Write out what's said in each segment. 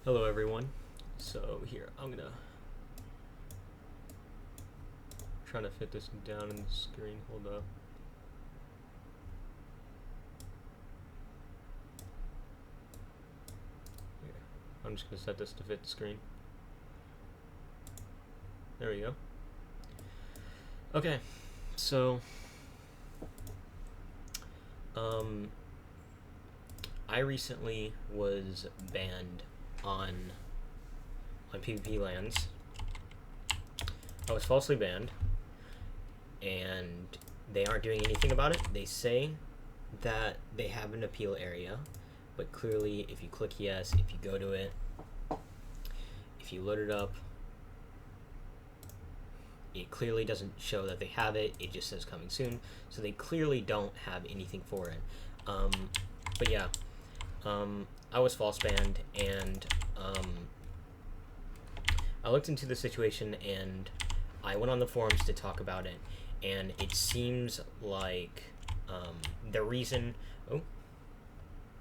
Hello everyone. So here, I'm gonna try to fit this down in the screen. Hold up. Here. I'm just gonna set this to fit the screen. There we go. Okay, so I recently was banned on PvpLands. I was falsely banned, and they aren't doing anything about it. They say that they have an appeal area, but clearly if you click yes, if you go to it, if you load it up, it clearly doesn't show that they have it. It just says coming soon, so they clearly don't have anything for it. But yeah, I was false banned, and I looked into the situation, and I went on the forums to talk about it, and it seems like the reason... Oh,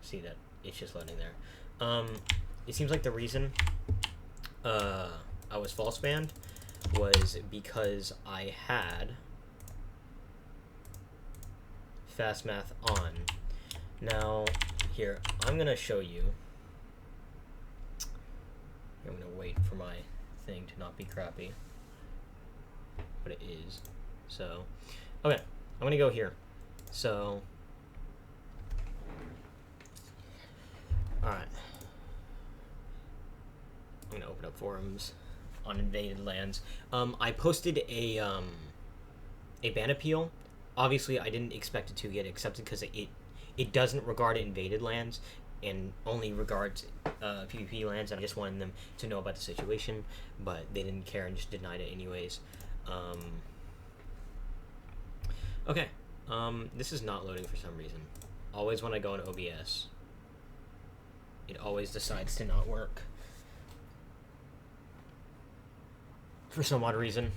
see that? It's just loading there. It seems like the reason I was false banned was because I had fast math on. Now, here, I'm going to show you. I'm going to wait for my thing to not be crappy, but it is. So, okay, I'm going to go here. So, alright. I'm going to open up forums on invaded lands. I posted a ban appeal. Obviously, I didn't expect it to get accepted because it doesn't regard invaded lands and only regards PvpLands, and I just wanted them to know about the situation, but they didn't care and just denied it anyways. Okay, this is not loading for some reason. Always when I go in OBS, it always decides to not work for some odd reason.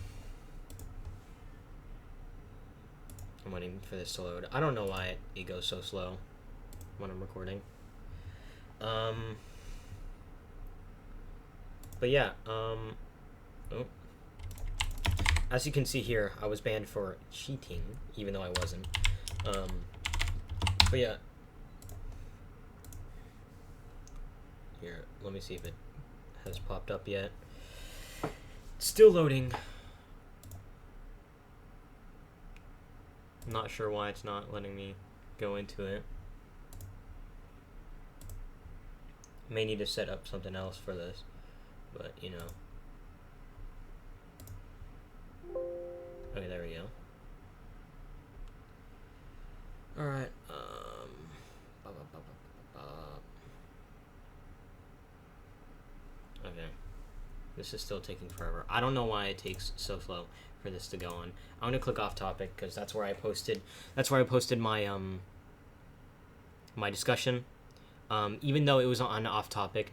I'm waiting for this to load. I don't know why it goes so slow when I'm recording. But yeah, oh. As you can see here, I was banned for cheating, even though I wasn't. But yeah. Here, let me see if it has popped up yet. Still loading. Not sure why it's not letting me go into it. May need to set up something else for this, but you know. Okay, there we go. Alright, okay. This is still taking forever. I don't know why it takes so slow for this to go on. I'm gonna click off topic because that's where I posted. That's where I posted my my discussion. Even though it was on off topic,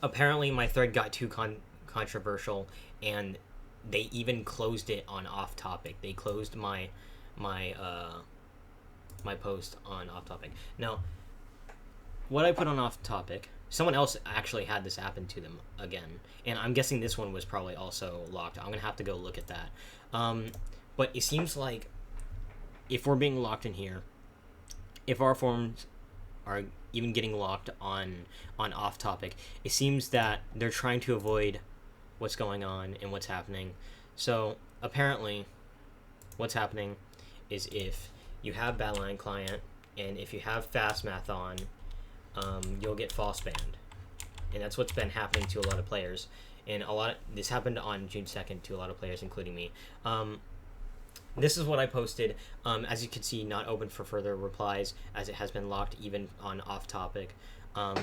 apparently my thread got too controversial, and they even closed it on off topic. They closed my post on off topic. Now, what I put on off topic, someone else actually had this happen to them again, and I'm guessing this one was probably also locked. I'm gonna have to go look at that. But it seems like if we're being locked in here, if our forums are even getting locked on off topic, it seems that they're trying to avoid what's going on and what's happening. So apparently what's happening is if you have Battleline client and if you have fast math on, you'll get false banned, and that's what's been happening to a lot of players. And this happened on June 2nd to a lot of players, including me. This is what I posted. As you can see, not open for further replies, as it has been locked even on off topic.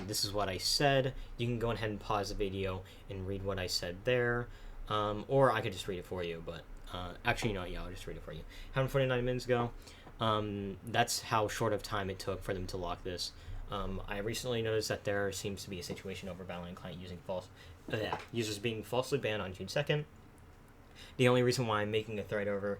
This is what I said. You can go ahead and pause the video and read what I said there, or I could just read it for you, but actually, you know, yeah, I'll just read it for you. 149 minutes ago. That's how short of time it took for them to lock this. I recently noticed that there seems to be a situation over Battleline client using users being falsely banned on June 2nd. The only reason why I'm making a thread over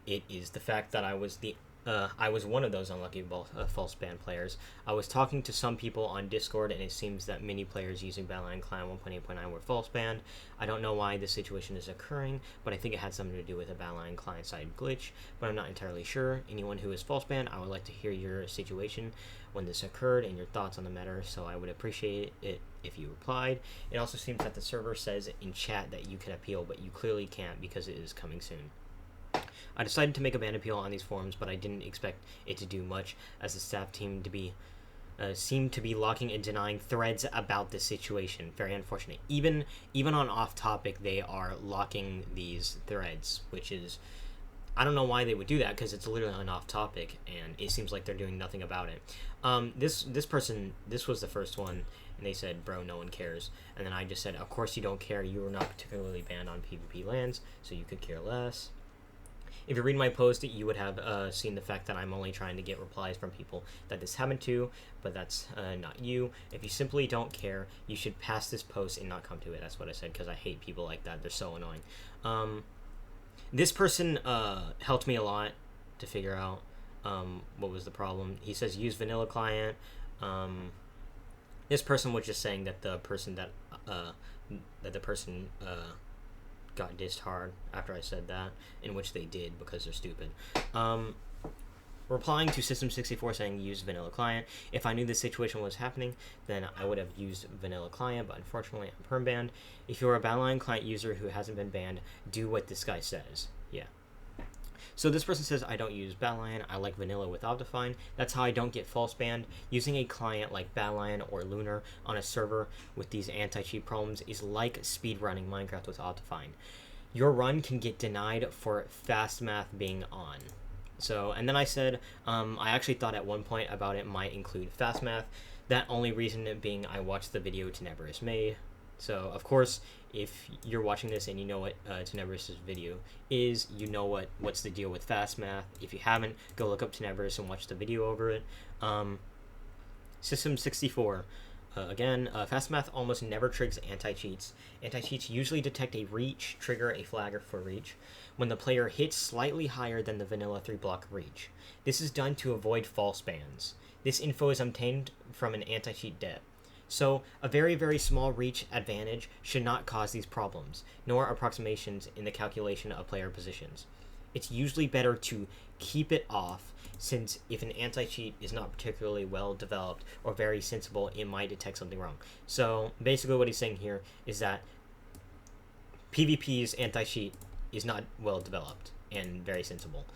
it is the fact that I was the I was one of those unlucky false ban players. I was talking to some people on Discord, and it seems that many players using Badlion Client 1.8.9 were false banned. I don't know why this situation is occurring, but I think it had something to do with a Badlion Client side glitch, but I'm not entirely sure. Anyone who is false banned, I would like to hear your situation when this occurred and your thoughts on the matter, so I would appreciate it if you replied. It also seems that the server says in chat that you can appeal, but you clearly can't because it is coming soon. I decided to make a ban appeal on these forums, but I didn't expect it to do much, as the staff team seemed to be locking and denying threads about this situation. Very unfortunate. Even on off topic, they are locking these threads, which is, I don't know why they would do that, because it's literally on off topic, and it seems like they're doing nothing about it. This person, this was the first one, and they said, bro, no one cares. And then I just said, of course you don't care. You were not particularly banned on PvpLands, so you could care less. If you read my post, you would have seen the fact that I'm only trying to get replies from people that this happened to, but that's not you. If you simply don't care, you should pass this post and not come to it. That's what I said, because I hate people like that. They're so annoying. This person helped me a lot to figure out what was the problem. He says use vanilla client. This person was just saying that the person got dissed hard after I said that, in which they did because they're stupid. Replying to System64 saying use vanilla client. If I knew this situation was happening, then I would have used vanilla client, but unfortunately I'm perm banned. If you're a Badlion client user who hasn't been banned, do what this guy says. Yeah. So this person says, I don't use Badlion, I like vanilla with Optifine. That's how I don't get false banned. Using a client like Badlion or Lunar on a server with these anti-cheat problems is like speedrunning Minecraft with Optifine. Your run can get denied for fast math being on. So, and then I said, I actually thought at one point about it might include fast math. That only reason being I watched the video Tenebris made. So, of course, if you're watching this and you know what Tenebris' video is, you know what's the deal with fast math. If you haven't, go look up Tenebris and watch the video over it. System64. Again, fast math almost never triggers anti-cheats. Anti-cheats usually detect a reach, trigger a flagger for reach, when the player hits slightly higher than the vanilla 3-block reach. This is done to avoid false bans. This info is obtained from an anti-cheat debt. So, a very, very small reach advantage should not cause these problems, nor approximations in the calculation of player positions. It's usually better to keep it off, since if an anti-cheat is not particularly well developed or very sensible, it might detect something wrong. So, basically what he's saying here is that PvP's anti-cheat is not well developed and very sensible.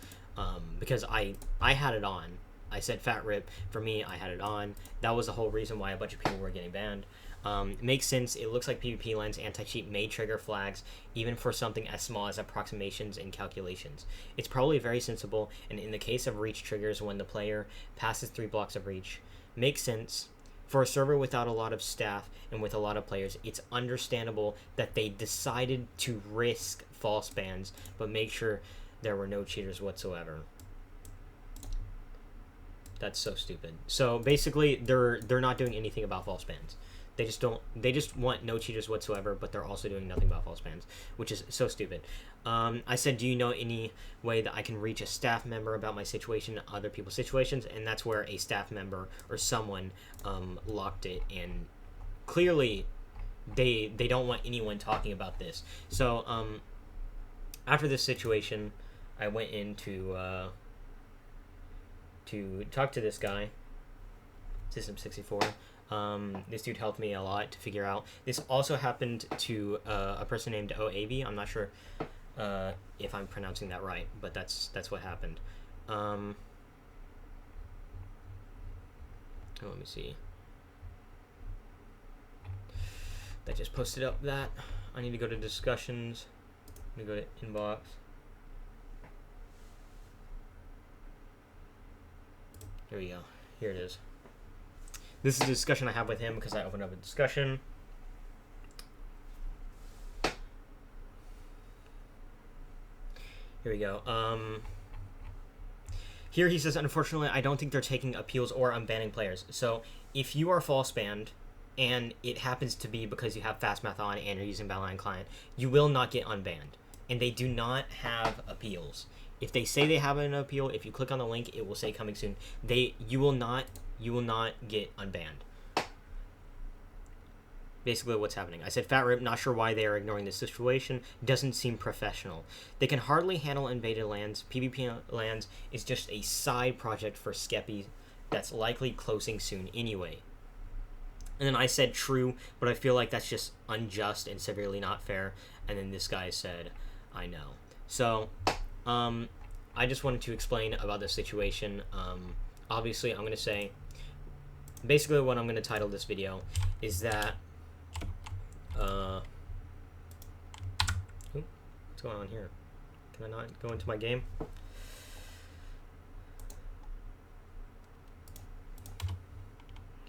Because I had it on. I said fat rip. For me, I had it on. That was the whole reason why a bunch of people were getting banned. It makes sense. It looks like PvpLands anti-cheat may trigger flags, even for something as small as approximations and calculations. It's probably very sensible, and in the case of reach triggers when the player passes 3 blocks of reach, makes sense. For a server without a lot of staff and with a lot of players, it's understandable that they decided to risk false bans, but make sure there were no cheaters whatsoever. That's so stupid. So basically, they're not doing anything about false bans. They just want no cheaters whatsoever, but they're also doing nothing about false bans, which is so stupid. I said, do you know any way that I can reach a staff member about my situation, other people's situations? And that's where a staff member or someone locked it, and clearly they don't want anyone talking about this. So after this situation, I went in to talk to this guy, System64. This dude helped me a lot to figure out. This also happened to a person named OAV. I'm not sure if I'm pronouncing that right, but that's what happened. Let me see. That just posted up that. I need to go to discussions. I'm gonna go to inbox. Here we go. Here it is. This is a discussion I have with him because I opened up a discussion. Here we go. Here he says, unfortunately, I don't think they're taking appeals or unbanning players. So if you are false banned and it happens to be because you have fast math on and you're using Badlion Client, you will not get unbanned. And they do not have appeals. If they say they have an appeal, if you click on the link, it will say coming soon. You will not get unbanned. Basically what's happening. I said fat rip, not sure why they are ignoring this situation. Doesn't seem professional. They can hardly handle invaded lands. PvpLands is just a side project for Skeppy that's likely closing soon anyway. And then I said true, but I feel like that's just unjust and severely not fair. And then this guy said, I know. So, I just wanted to explain about the situation. Obviously, I'm going to say, basically what I'm going to title this video is that, what's going on here? Can I not go into my game?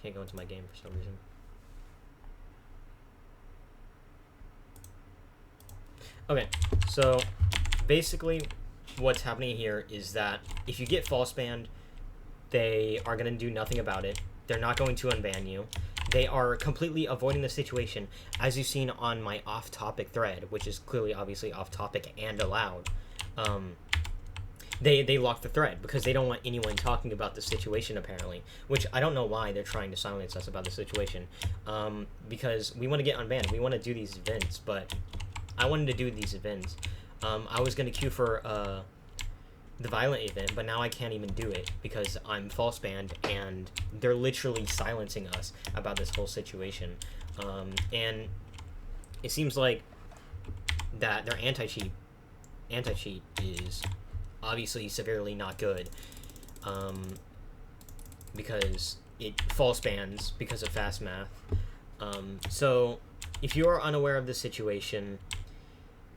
Can't go into my game for some reason. Okay, so basically what's happening here is that if you get false banned, they are going to do nothing about it. They're not going to unban you. They are completely avoiding the situation, as you've seen on my off-topic thread, which is clearly obviously off-topic and allowed. They locked the thread because they don't want anyone talking about the situation, apparently, which I don't know why they're trying to silence us about the situation, because we want to get unbanned. We want to do these events, but I wanted to do these events. I was going to queue for the violent event, but now I can't even do it because I'm false banned, and they're literally silencing us about this whole situation. And it seems like that their anti-cheat is obviously severely not good, because it false bans because of fast math. So if you are unaware of the situation,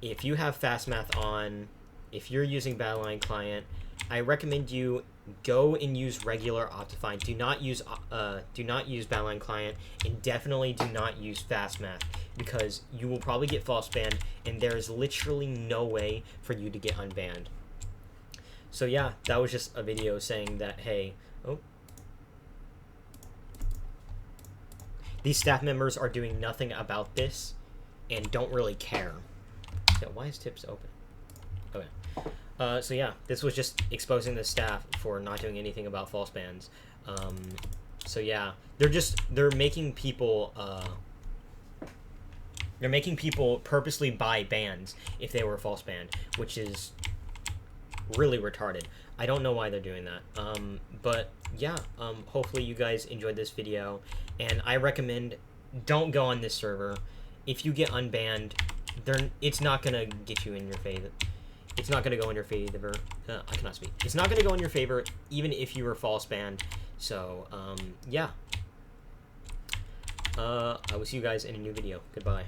if you have fast math on, if you're using Battleline Client, I recommend you go and use regular Optifine. Do not use Battleline Client, and definitely do not use fast math, because you will probably get false banned, and there is literally no way for you to get unbanned. So yeah, that was just a video saying that, hey, these staff members are doing nothing about this and don't really care. So why is tips open? Okay. So yeah, this was just exposing the staff for not doing anything about false bans. So yeah, they're making people purposely buy bans if they were false banned, which is really retarded. I don't know why they're doing that. But yeah, hopefully you guys enjoyed this video, and I recommend don't go on this server. If you get unbanned, it's not gonna get you in your favor. It's not gonna go in your favor. I cannot speak. It's not gonna go in your favor even if you were false banned. So yeah. I will see you guys in a new video. Goodbye.